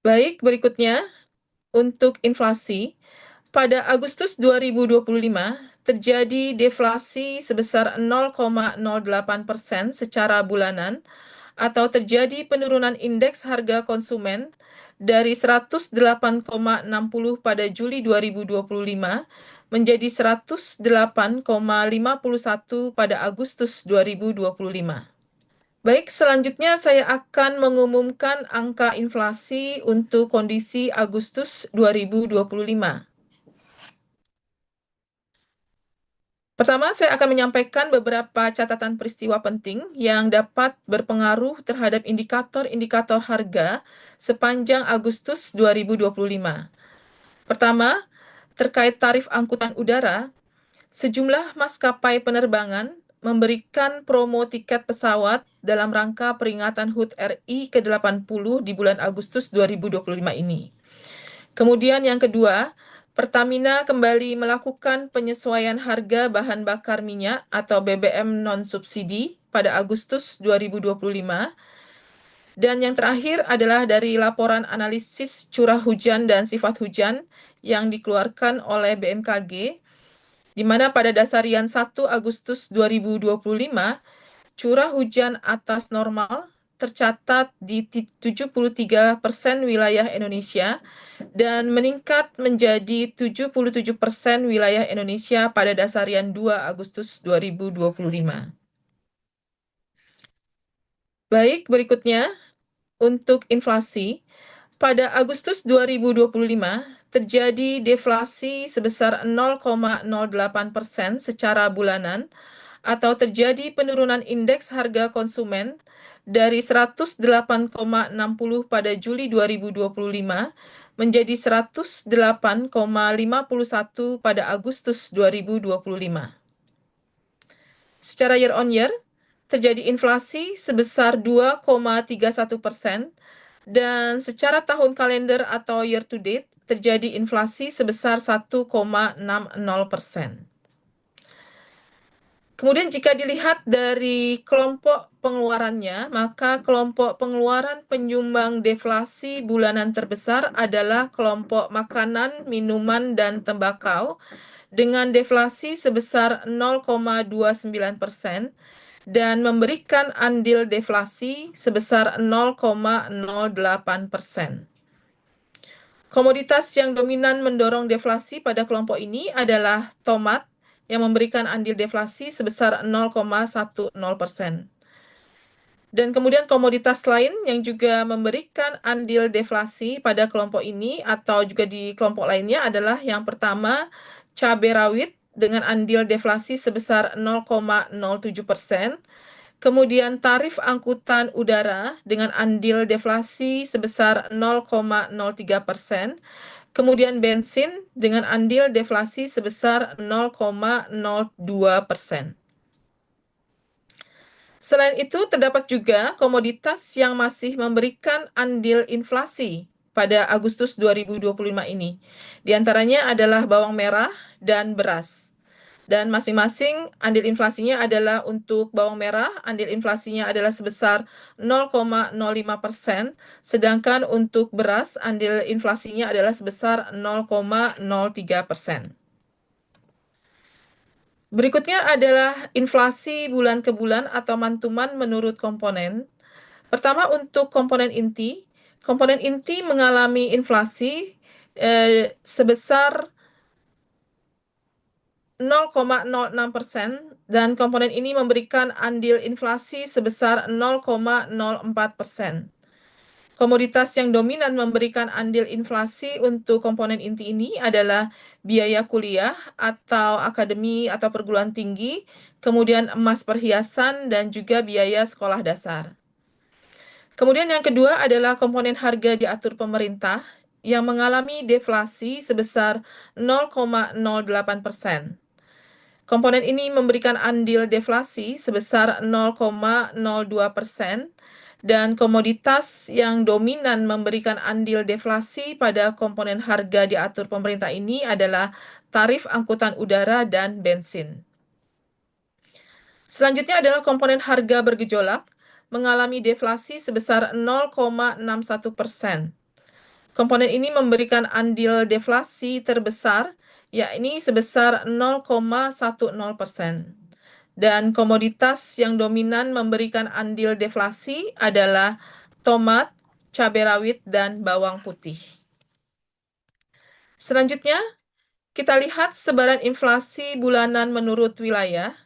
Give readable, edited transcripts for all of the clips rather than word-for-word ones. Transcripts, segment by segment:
Baik, berikutnya untuk inflasi. Pada Agustus 2025, terjadi deflasi sebesar 0,08% secara bulanan atau terjadi penurunan indeks harga konsumen dari 108,60 pada Juli 2025 menjadi 108,51 pada Agustus 2025. Baik, selanjutnya saya akan mengumumkan angka inflasi untuk kondisi Agustus 2025. Pertama, saya akan menyampaikan beberapa catatan peristiwa penting yang dapat berpengaruh terhadap indikator-indikator harga sepanjang Agustus 2025. Pertama, terkait tarif angkutan udara, sejumlah maskapai penerbangan memberikan promo tiket pesawat dalam rangka peringatan HUT RI ke-80 di bulan Agustus 2025 ini. Kemudian yang kedua, Pertamina kembali melakukan penyesuaian harga bahan bakar minyak atau BBM non-subsidi pada Agustus 2025. Dan yang terakhir adalah dari laporan analisis curah hujan dan sifat hujan yang dikeluarkan oleh BMKG, di mana pada dasarian 1 Agustus 2025, curah hujan atas normal tercatat di 73% wilayah Indonesia dan meningkat menjadi 77% wilayah Indonesia pada dasarian 2 Agustus 2025. Baik, berikutnya untuk inflasi. Pada Agustus 2025, terjadi deflasi sebesar 0,08% secara bulanan atau terjadi penurunan indeks harga konsumen dari 108,60 pada Juli 2025 menjadi 108,51 pada Agustus 2025. Secara year on year, terjadi inflasi sebesar 2,31%, dan secara tahun kalender atau year to date, terjadi inflasi sebesar 1,60%. Kemudian jika dilihat dari kelompok pengeluarannya, maka kelompok pengeluaran penyumbang deflasi bulanan terbesar adalah kelompok makanan, minuman, dan tembakau dengan deflasi sebesar 0,29% dan memberikan andil deflasi sebesar 0,08%. Komoditas yang dominan mendorong deflasi pada kelompok ini adalah tomat yang memberikan andil deflasi sebesar 0,10%. Dan kemudian komoditas lain yang juga memberikan andil deflasi pada kelompok ini atau juga di kelompok lainnya adalah yang pertama, cabai rawit dengan andil deflasi sebesar 0,07%. Kemudian tarif angkutan udara dengan andil deflasi sebesar 0,03%. Kemudian bensin dengan andil deflasi sebesar 0,02%. Selain itu, terdapat juga komoditas yang masih memberikan andil inflasi pada Agustus 2025 ini. Di antaranya adalah bawang merah dan beras. Dan masing-masing andil inflasinya adalah untuk bawang merah, andil inflasinya adalah sebesar 0,05%, sedangkan untuk beras, andil inflasinya adalah sebesar 0,03%. Berikutnya adalah inflasi bulan ke bulan atau mantuman menurut komponen. Pertama, untuk komponen inti mengalami inflasi sebesar 0,06% dan komponen ini memberikan andil inflasi sebesar 0,04%. Komoditas yang dominan memberikan andil inflasi untuk komponen inti ini adalah biaya kuliah atau akademi atau perguruan tinggi, kemudian emas perhiasan, dan juga biaya sekolah dasar. Kemudian yang kedua adalah komponen harga diatur pemerintah yang mengalami deflasi sebesar 0,08%. Komponen ini memberikan andil deflasi sebesar 0,02%, dan komoditas yang dominan memberikan andil deflasi pada komponen harga diatur pemerintah ini adalah tarif angkutan udara dan bensin. Selanjutnya adalah komponen harga bergejolak mengalami deflasi sebesar 0,61%. Komponen ini memberikan andil deflasi terbesar, yakni sebesar 0,10%. Dan komoditas yang dominan memberikan andil deflasi adalah tomat, cabai rawit, dan bawang putih. Selanjutnya, kita lihat sebaran inflasi bulanan menurut wilayah.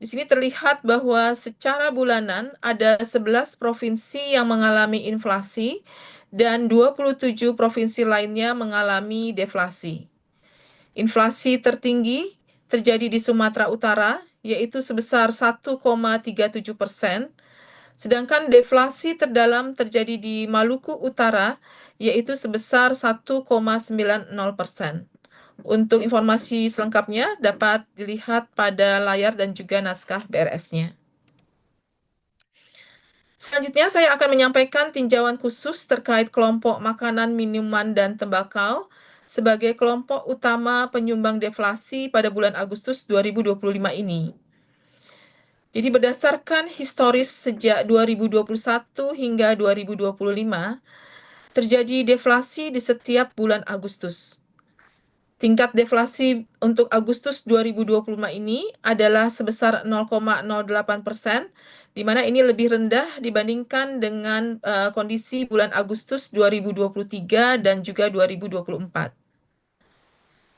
Di sini terlihat bahwa secara bulanan ada 11 provinsi yang mengalami inflasi dan 27 provinsi lainnya mengalami deflasi. Inflasi tertinggi terjadi di Sumatera Utara, yaitu sebesar 1,37%, sedangkan deflasi terdalam terjadi di Maluku Utara, yaitu sebesar 1,90%. Untuk informasi selengkapnya dapat dilihat pada layar dan juga naskah BRS-nya. Selanjutnya saya akan menyampaikan tinjauan khusus terkait kelompok makanan, minuman, dan tembakau sebagai kelompok utama penyumbang deflasi pada bulan Agustus 2025 ini. Jadi berdasarkan historis sejak 2021 hingga 2025, terjadi deflasi di setiap bulan Agustus. Tingkat deflasi untuk Agustus 2025 ini adalah sebesar 0,08%, di mana ini lebih rendah dibandingkan dengan kondisi bulan Agustus 2023 dan juga 2024.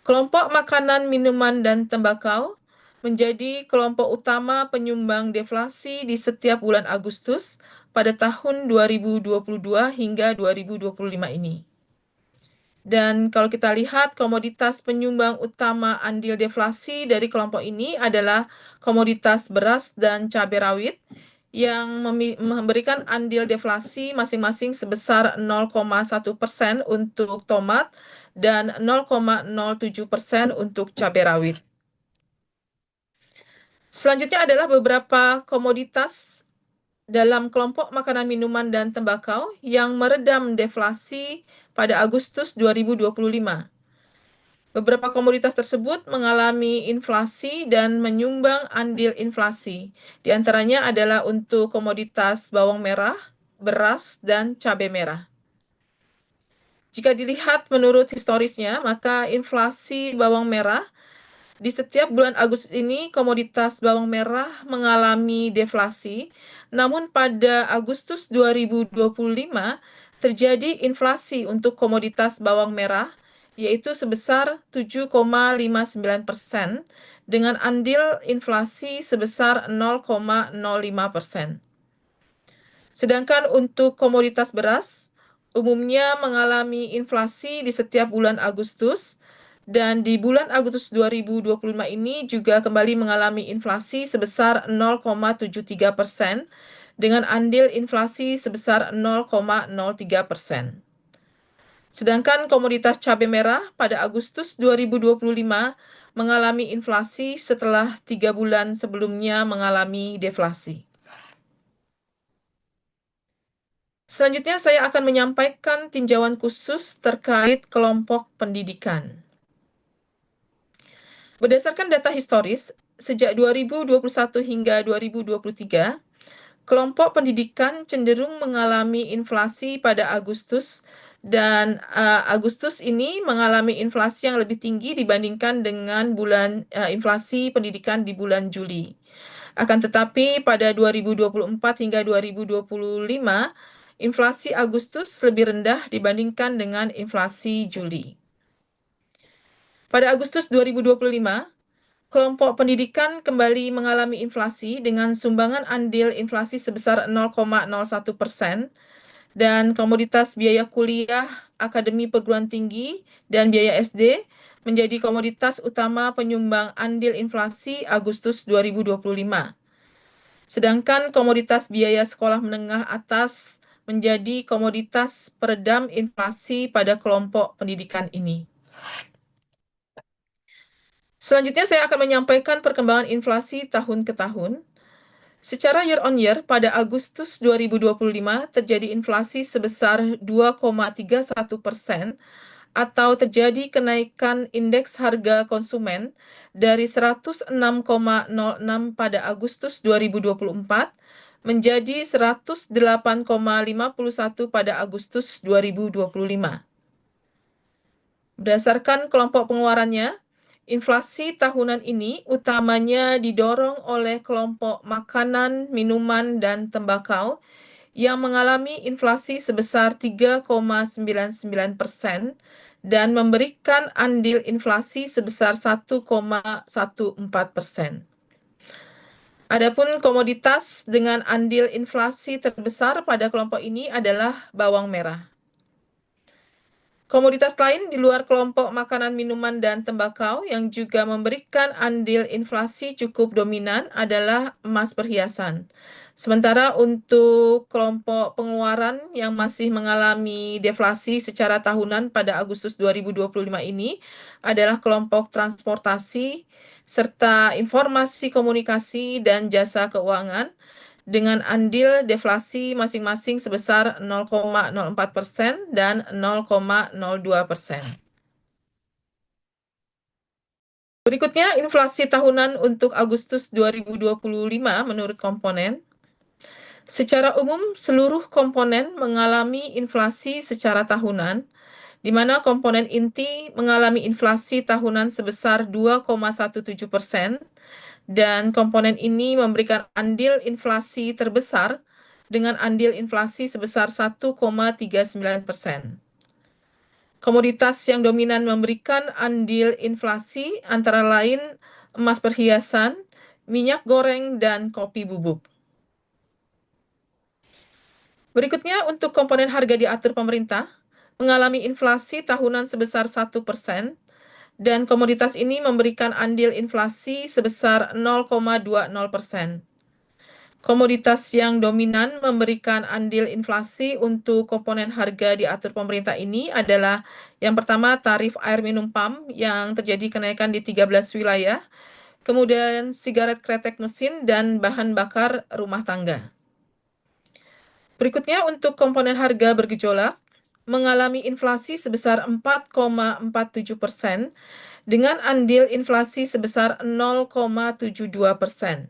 Kelompok makanan, minuman, dan tembakau menjadi kelompok utama penyumbang deflasi di setiap bulan Agustus pada tahun 2022 hingga 2025 ini. Dan kalau kita lihat komoditas penyumbang utama andil deflasi dari kelompok ini adalah komoditas beras dan cabai rawit yang memberikan andil deflasi masing-masing sebesar 0,1% untuk tomat dan 0,07% untuk cabai rawit. Selanjutnya adalah beberapa komoditas dalam kelompok makanan, minuman, dan tembakau yang meredam deflasi pada Agustus 2025. Beberapa komoditas tersebut mengalami inflasi dan menyumbang andil inflasi. Di antaranya adalah untuk komoditas bawang merah, beras, dan cabai merah. Jika dilihat menurut historisnya, maka inflasi bawang merah di setiap bulan Agustus ini komoditas bawang merah mengalami deflasi, namun pada Agustus 2025 terjadi inflasi untuk komoditas bawang merah, yaitu sebesar 7,59% dengan andil inflasi sebesar 0,05%. Sedangkan untuk komoditas beras, umumnya mengalami inflasi di setiap bulan Agustus, dan di bulan Agustus 2025 ini juga kembali mengalami inflasi sebesar 0,73% dengan andil inflasi sebesar 0,03%. Sedangkan komoditas cabai merah pada Agustus 2025 mengalami inflasi setelah 3 bulan sebelumnya mengalami deflasi. Selanjutnya saya akan menyampaikan tinjauan khusus terkait kelompok pendidikan. Berdasarkan data historis, sejak 2021 hingga 2023, kelompok pendidikan cenderung mengalami inflasi pada Agustus, dan Agustus ini mengalami inflasi yang lebih tinggi dibandingkan dengan inflasi pendidikan di bulan Juli. Akan tetapi pada 2024 hingga 2025, inflasi Agustus lebih rendah dibandingkan dengan inflasi Juli. Pada Agustus 2025, kelompok pendidikan kembali mengalami inflasi dengan sumbangan andil inflasi sebesar 0,01%, dan komoditas biaya kuliah, akademi perguruan tinggi, dan biaya SD menjadi komoditas utama penyumbang andil inflasi Agustus 2025. Sedangkan komoditas biaya sekolah menengah atas menjadi komoditas peredam inflasi pada kelompok pendidikan ini. Selanjutnya saya akan menyampaikan perkembangan inflasi tahun ke tahun. Secara year on year, pada Agustus 2025 terjadi inflasi sebesar 2,31% atau terjadi kenaikan indeks harga konsumen dari 106,06 pada Agustus 2024 menjadi 108,51 pada Agustus 2025. Berdasarkan kelompok pengeluarannya, inflasi tahunan ini utamanya didorong oleh kelompok makanan, minuman, dan tembakau yang mengalami inflasi sebesar 3,99% dan memberikan andil inflasi sebesar 1,14%. Adapun komoditas dengan andil inflasi terbesar pada kelompok ini adalah bawang merah. Komoditas lain di luar kelompok makanan, minuman, dan tembakau yang juga memberikan andil inflasi cukup dominan adalah emas perhiasan. Sementara untuk kelompok pengeluaran yang masih mengalami deflasi secara tahunan pada Agustus 2025 ini adalah kelompok transportasi, serta informasi komunikasi dan jasa keuangan, dengan andil deflasi masing-masing sebesar 0,04% dan 0,02%. Berikutnya, inflasi tahunan untuk Agustus 2025 menurut komponen. Secara umum, seluruh komponen mengalami inflasi secara tahunan, di mana komponen inti mengalami inflasi tahunan sebesar 2,17%, dan komponen ini memberikan andil inflasi terbesar dengan andil inflasi sebesar 1,39%. Komoditas yang dominan memberikan andil inflasi antara lain emas perhiasan, minyak goreng, dan kopi bubuk. Berikutnya, untuk komponen harga diatur pemerintah, mengalami inflasi tahunan sebesar 1%, dan komoditas ini memberikan andil inflasi sebesar 0,20%. Komoditas yang dominan memberikan andil inflasi untuk komponen harga diatur pemerintah ini adalah yang pertama tarif air minum PAM yang terjadi kenaikan di 13 wilayah, kemudian sigaret kretek mesin dan bahan bakar rumah tangga. Berikutnya untuk komponen harga bergejolak, mengalami inflasi sebesar 4,47% dengan andil inflasi sebesar 0,72%.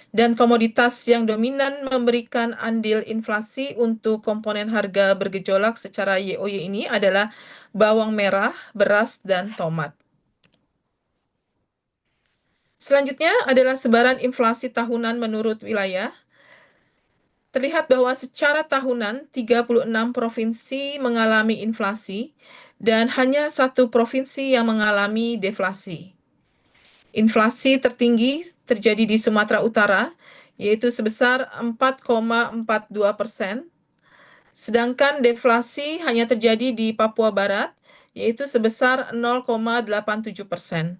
Dan komoditas yang dominan memberikan andil inflasi untuk komponen harga bergejolak secara YoY ini adalah bawang merah, beras, dan tomat. Selanjutnya adalah sebaran inflasi tahunan menurut wilayah. Terlihat bahwa secara tahunan 36 provinsi mengalami inflasi dan hanya 1 provinsi yang mengalami deflasi. Inflasi tertinggi terjadi di Sumatera Utara, yaitu sebesar 4,42%, sedangkan deflasi hanya terjadi di Papua Barat, yaitu sebesar 0,87%.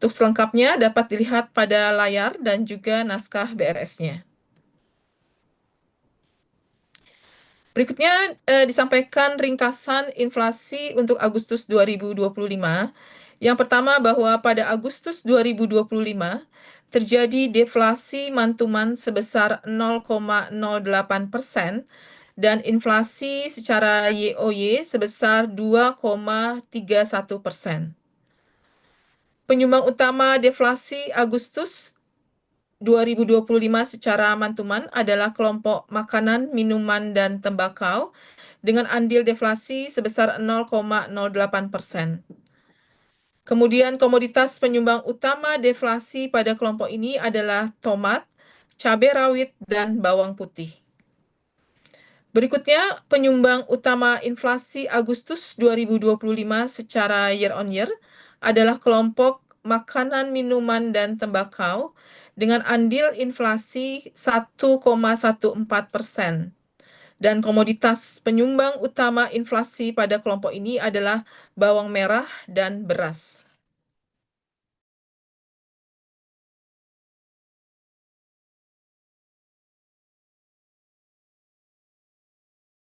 Untuk selengkapnya dapat dilihat pada layar dan juga naskah BRS-nya. Berikutnya disampaikan ringkasan inflasi untuk Agustus 2025. Yang pertama bahwa pada Agustus 2025 terjadi deflasi mantuman sebesar 0,08% dan inflasi secara YoY sebesar 2,31%. Penyumbang utama deflasi Agustus 2025 secara mantuman adalah kelompok makanan, minuman, dan tembakau dengan andil deflasi sebesar 0,08%. Kemudian komoditas penyumbang utama deflasi pada kelompok ini adalah tomat, cabai rawit, dan bawang putih. Berikutnya, penyumbang utama inflasi Agustus 2025 secara year on year adalah kelompok makanan, minuman, dan tembakau dengan andil inflasi 1,14%. Dan komoditas penyumbang utama inflasi pada kelompok ini adalah bawang merah dan beras.